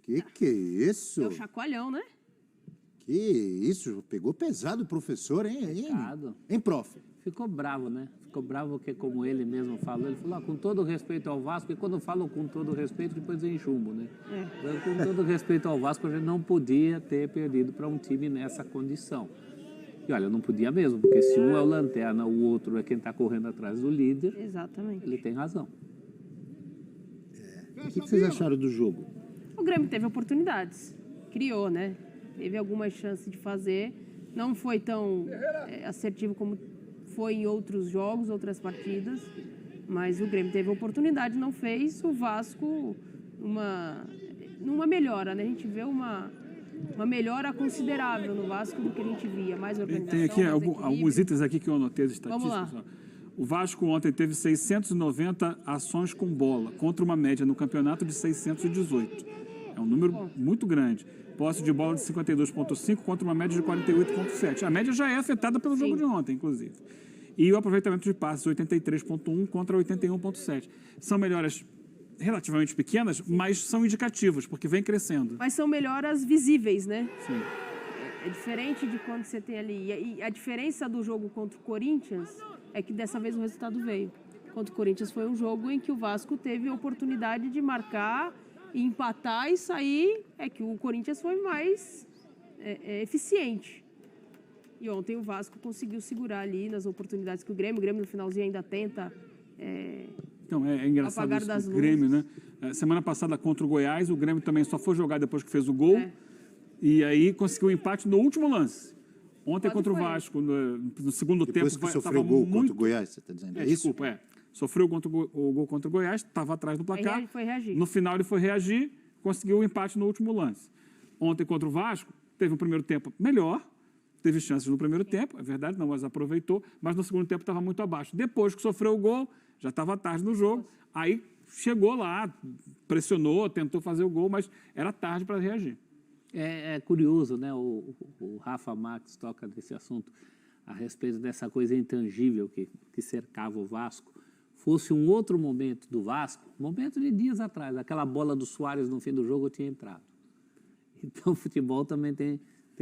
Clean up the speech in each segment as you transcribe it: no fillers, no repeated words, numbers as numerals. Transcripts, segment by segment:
Que é isso? É o chacoalhão, né? Que isso? Pegou pesado o professor, hein? Hein, prof? Ficou bravo, né? Ficou bravo porque, como ele mesmo falou, ele falou, com todo respeito ao Vasco, e quando falam com todo respeito, depois vem chumbo, né? Então, com todo respeito ao Vasco, a gente não podia ter perdido para um time nessa condição. E olha, não podia mesmo, porque se um é o lanterna, o outro é quem está correndo atrás do líder, Exatamente. ele tem razão. O que vocês acharam do jogo? O Grêmio teve oportunidades, criou, né? Teve algumas chances de fazer, não foi tão assertivo como foi em outros jogos, outras partidas, mas o Grêmio teve oportunidade, não fez. O Vasco, numa melhora, né? A gente vê uma melhora considerável no Vasco do que a gente via, mais organização, Tem aqui mais alguns itens aqui que eu anotei as Vamos estatísticas. lá. O Vasco ontem teve 690 ações com bola, contra uma média no campeonato de 618. É um número muito grande. Posse de bola de 52,5 contra uma média de 48,7. A média já é afetada pelo jogo de ontem, inclusive. E o aproveitamento de passes, 83,1 contra 81,7. São melhoras relativamente pequenas, mas são indicativas, porque vem crescendo. Mas são melhoras visíveis, né? Sim. É diferente de quando você tem ali. E a diferença do jogo contra o Corinthians é que dessa vez o resultado veio. Contra o Corinthians foi um jogo em que o Vasco teve a oportunidade de marcar, e empatar e sair. É que o Corinthians foi mais eficiente. E ontem o Vasco conseguiu segurar ali nas oportunidades que o Grêmio no finalzinho ainda tenta Então, é engraçado apagar isso das do Grêmio, luzes. né? Semana passada contra o Goiás, o Grêmio também só foi jogar depois que fez o gol. E aí conseguiu o empate no último lance. Ontem contra o Vasco, no segundo tempo... Depois que sofreu o gol contra o Goiás, você está dizendo? É isso? Desculpa, Sofreu o gol contra o Goiás, estava atrás do placar. Aí foi reagir. No final ele foi reagir, conseguiu o empate no último lance. Ontem contra o Vasco, teve um primeiro tempo melhor, teve chances no primeiro tempo, é verdade, não as aproveitou, mas no segundo tempo estava muito abaixo. Depois que sofreu o gol, já estava tarde no jogo, aí chegou lá, pressionou, tentou fazer o gol, mas era tarde para reagir. É curioso, né? O Rafa Max toca nesse assunto a respeito dessa coisa intangível que cercava o Vasco. Fosse um outro momento do Vasco, momento de dias atrás, aquela bola do Suárez no fim do jogo tinha entrado. Então o futebol também tem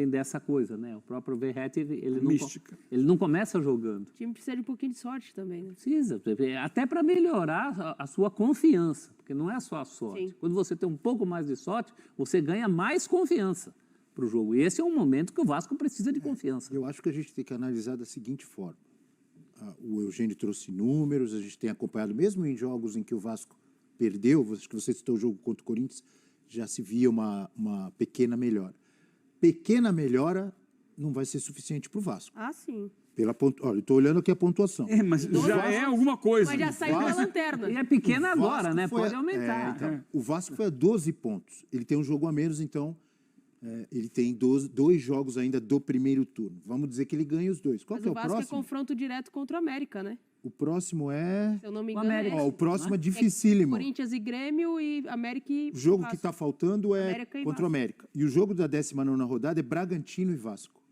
dessa coisa, né? O próprio Verratti, ele não começa jogando. O time precisa de um pouquinho de sorte também, né? Precisa, até para melhorar a sua confiança, porque não é só a sorte. Sim. Quando você tem um pouco mais de sorte, você ganha mais confiança para o jogo. E esse é um momento que o Vasco precisa de confiança. Eu acho que a gente tem que analisar da seguinte forma. O Eugênio trouxe números, a gente tem acompanhado, mesmo em jogos em que o Vasco perdeu, acho que você citou o jogo contra o Corinthians, já se via uma pequena melhora. Pequena melhora não vai ser suficiente para o Vasco. Ah, sim. Olha, eu estou olhando aqui a pontuação. Mas já é alguma coisa. Mas já saiu pela lanterna. E é pequena agora, né? Pode aumentar. Então, o Vasco foi a 12 pontos. Ele tem um jogo a menos, então ele tem dois jogos ainda do primeiro turno. Vamos dizer que ele ganha os dois. Qual que é o próximo? O Vasco é confronto direto contra o América, né? O próximo é... Se eu não me engano, o próximo é dificílimo. Corinthians e Grêmio e América e O jogo Vasco. que está faltando é América e contra o Vasco. América. E o jogo da 19ª rodada é Bragantino e Vasco.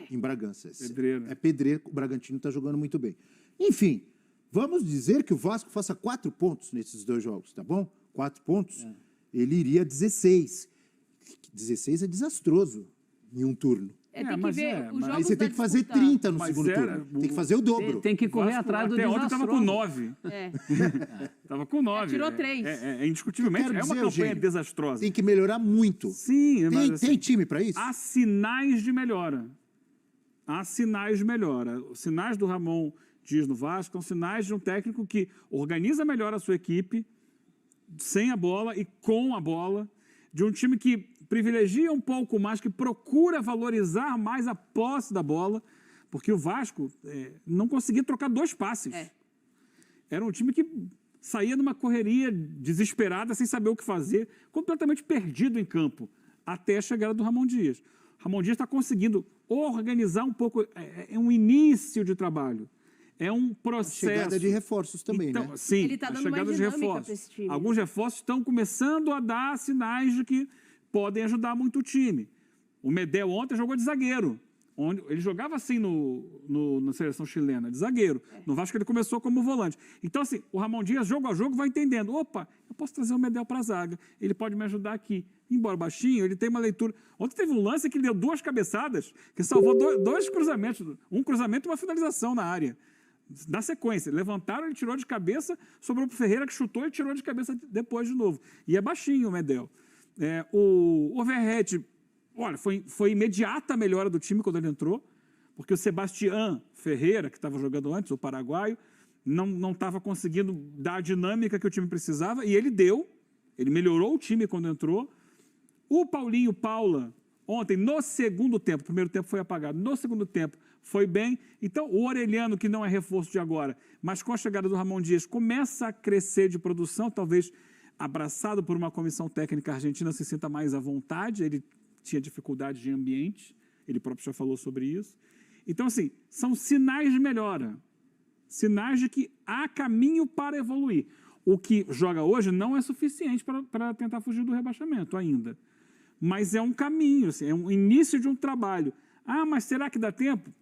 Em Bragança. Pedreiro. É pedreiro, o Bragantino está jogando muito bem. Enfim, vamos dizer que o Vasco faça 4 pontos nesses dois jogos, tá bom? 4 pontos, ele iria a 16. 16 é desastroso em um turno. Tem que ver os jogos Aí você tem que fazer 30 no segundo turno. Tem que fazer o dobro. Tem que correr atrás do desastroso. Até ontem estava com 9. Estava com 9. Tirou 3. Indiscutivelmente, é uma campanha Eugênio, desastrosa. Tem que melhorar muito. Sim, mas Tem time para isso? há sinais de melhora. Há sinais de melhora. Os sinais do Ramon Dias no Vasco são sinais de um técnico que organiza melhor a sua equipe, sem a bola e com a bola, de um time que privilegia um pouco mais, que procura valorizar mais a posse da bola, porque o Vasco não conseguia trocar 2 passes. Era um time que saía numa correria desesperada, sem saber o que fazer, completamente perdido em campo, até a chegada do Ramon Dias. Ramon Dias está conseguindo organizar um pouco, é um início de trabalho, é um processo. A chegada de reforços também, então, né? Sim, Ele tá a dando chegada mais de dinâmica reforços. pra esse time. Alguns reforços estão começando a dar sinais de que podem ajudar muito o time. O Medel ontem jogou de zagueiro. onde ele jogava assim na seleção chilena, de zagueiro. No Vasco ele começou como volante. Então, assim, o Ramon Dias, jogo a jogo, vai entendendo. Opa, eu posso trazer o Medel para a zaga. Ele pode me ajudar aqui. Embora baixinho, ele tem uma leitura. Ontem teve um lance que ele deu 2 cabeçadas, que salvou 2 cruzamentos. Um cruzamento e uma finalização na área. Na sequência, levantaram, ele tirou de cabeça, sobrou para o Ferreira, que chutou e tirou de cabeça depois de novo. E é baixinho o Medel. O Verratti, olha, foi imediata a melhora do time quando ele entrou, porque o Sebastián Ferreira, que estava jogando antes, o paraguaio, não estava conseguindo dar a dinâmica que o time precisava, e ele melhorou o time quando entrou. O Paulinho Paula, ontem, no segundo tempo, o primeiro tempo foi apagado, no segundo tempo foi bem. Então, o Orelhano, que não é reforço de agora, mas com a chegada do Ramon Dias, começa a crescer de produção, talvez abraçado por uma comissão técnica argentina, se sinta mais à vontade. Ele tinha dificuldade de ambiente, ele próprio já falou sobre isso. Então, assim, são sinais de melhora, sinais de que há caminho para evoluir. O que joga hoje não é suficiente para tentar fugir do rebaixamento ainda. Mas é um caminho, assim, é um início de um trabalho. Ah, mas será que dá tempo?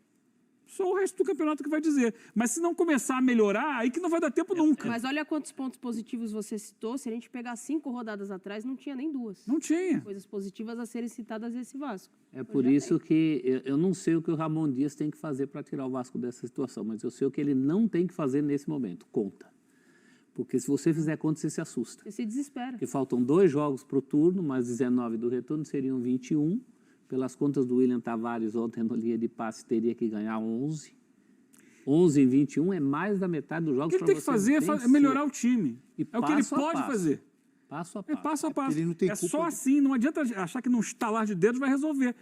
Só o resto do campeonato que vai dizer. Mas se não começar a melhorar, aí que não vai dar tempo nunca. Mas olha quantos pontos positivos você citou. Se a gente pegar 5 rodadas atrás, não tinha nem 2. Não tinha. Coisas positivas a serem citadas esse Vasco. É por isso que eu não sei o que o Ramon Dias tem que fazer para tirar o Vasco dessa situação, mas eu sei o que ele não tem que fazer nesse momento. Conta. Porque se você fizer conta, você se assusta. Você se desespera. Porque faltam 2 jogos para o turno, mais 19 do retorno, seriam 21. Pelas contas do William Tavares, ontem no linha de passe, teria que ganhar 11. 11 em 21 é mais da metade dos jogos. O que ele tem que fazer é melhorar o time. É o que ele pode fazer. Passo a É passo. passo a passo. ele não tem É culpa só assim, não adianta achar que num estalar de dedos vai resolver.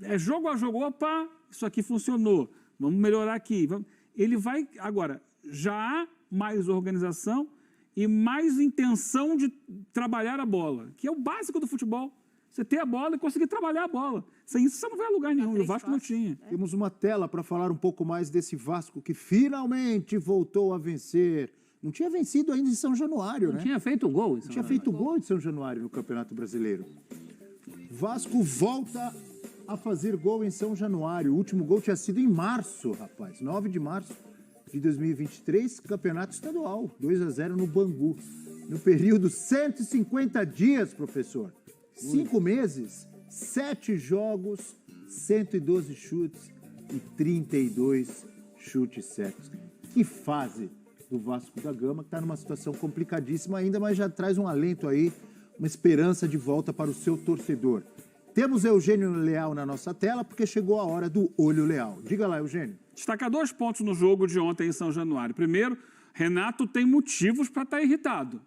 É jogo a jogo. Opa, isso aqui funcionou. Vamos melhorar aqui. Ele vai... Agora, já há mais organização e mais intenção de trabalhar a bola, que é o básico do futebol. Você ter a bola e conseguir trabalhar a bola. Sem isso, você não vai a lugar nenhum. E o Vasco não tinha. Temos uma tela para falar um pouco mais desse Vasco que finalmente voltou a vencer. Não tinha vencido ainda em São Januário, né? Não tinha feito gol. Não tinha feito gol em São Januário no Campeonato Brasileiro. Vasco volta a fazer gol em São Januário. O último gol tinha sido em março, rapaz. 9 de março de 2023, Campeonato Estadual. 2-0 no Bangu. No período 150 dias, professor. 5 meses, 7 jogos, 112 chutes e 32 chutes certos. Que fase do Vasco da Gama, que está numa situação complicadíssima ainda, mas já traz um alento aí, uma esperança de volta para o seu torcedor. Temos Eugênio Leal na nossa tela, porque chegou a hora do Olho Leal. Diga lá, Eugênio. Destacar 2 pontos no jogo de ontem em São Januário. Primeiro, Renato tem motivos para estar irritado.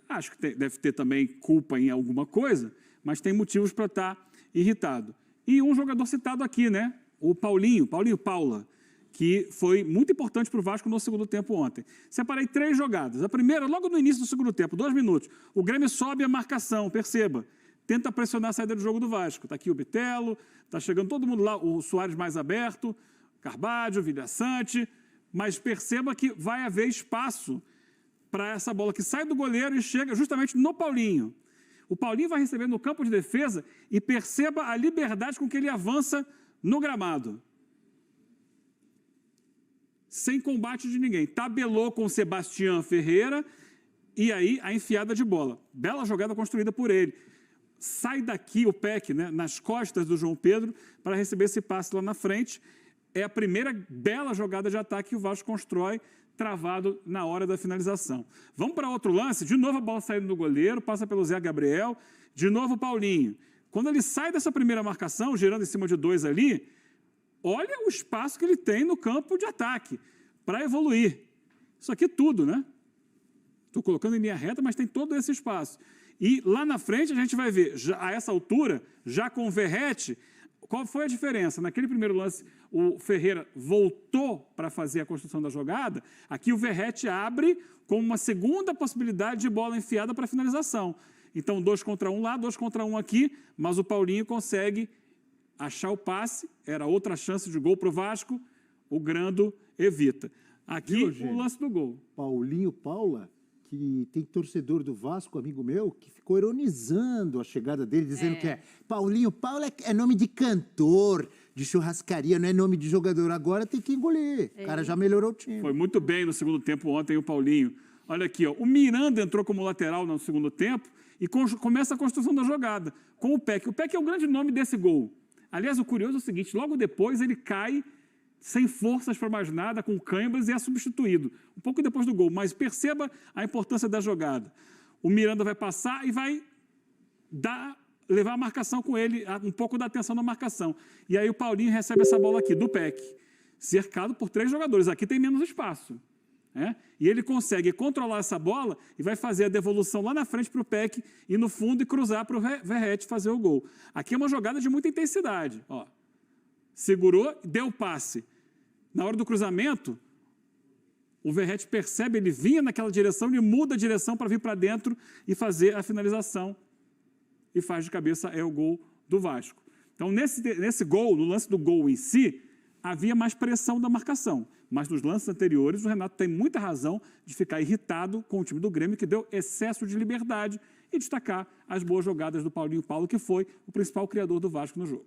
Acho que deve ter também culpa em alguma coisa, mas tem motivos para estar irritado. E um jogador citado aqui, né? O Paulinho Paula, que foi muito importante para o Vasco no segundo tempo ontem. Separei 3 jogadas. A primeira, logo no início do segundo tempo, 2 minutos. O Grêmio sobe a marcação, perceba. Tenta pressionar a saída do jogo do Vasco. Está aqui o Bitelo, está chegando todo mundo lá, o Soares mais aberto, Carvalho, Vilhaçante, mas perceba que vai haver espaço para essa bola que sai do goleiro e chega justamente no Paulinho. O Paulinho vai receber no campo de defesa e perceba a liberdade com que ele avança no gramado. Sem combate de ninguém. Tabelou com o Sebastián Ferreira e aí a enfiada de bola. Bela jogada construída por ele. Sai daqui o PEC, né, nas costas do João Pedro para receber esse passe lá na frente. É a primeira bela jogada de ataque que o Vasco constrói, travado na hora da finalização. Vamos para outro lance, de novo a bola saindo do goleiro, passa pelo Zé Gabriel, de novo o Paulinho. Quando ele sai dessa primeira marcação, girando em cima de 2 ali, olha o espaço que ele tem no campo de ataque para evoluir. Isso aqui tudo, né? Estou colocando em linha reta, mas tem todo esse espaço. E lá na frente a gente vai ver, já, a essa altura, já com o Verratti, qual foi a diferença? Naquele primeiro lance, o Ferreira voltou para fazer a construção da jogada. Aqui o Verratti abre com uma segunda possibilidade de bola enfiada para finalização. Então, 2 contra 1 lá, 2 contra 1 aqui, mas o Paulinho consegue achar o passe. Era outra chance de gol para o Vasco. O Grando evita. Aqui o lance do gol. Paulinho Paula, que tem torcedor do Vasco, amigo meu, que ficou ironizando a chegada dele, dizendo que Paulinho Paula é nome de cantor, de churrascaria, não é nome de jogador. Agora tem que engolir. O cara já melhorou o time. Foi muito bem no segundo tempo ontem o Paulinho. Olha aqui, ó, o Miranda entrou como lateral no segundo tempo e começa a construção da jogada com o Peck. O Peck é o grande nome desse gol. Aliás, o curioso é o seguinte, logo depois ele cai sem forças para mais nada, com câimbras e é substituído. Um pouco depois do gol, mas perceba a importância da jogada. O Miranda vai passar e vai levar a marcação com ele, um pouco da atenção na marcação. E aí o Paulinho recebe essa bola aqui, do Peck, cercado por 3 jogadores. Aqui tem menos espaço. E ele consegue controlar essa bola e vai fazer a devolução lá na frente para o Peck e no fundo e cruzar para o Verratti fazer o gol. Aqui é uma jogada de muita intensidade. Ó. Segurou, deu o passe. Na hora do cruzamento, o Verratti percebe, ele vinha naquela direção, ele muda a direção para vir para dentro e fazer a finalização. E faz de cabeça, é o gol do Vasco. Então, nesse gol, no lance do gol em si, havia mais pressão da marcação. Mas nos lances anteriores, o Renato tem muita razão de ficar irritado com o time do Grêmio, que deu excesso de liberdade, e destacar as boas jogadas do Paulinho Paulo, que foi o principal criador do Vasco no jogo.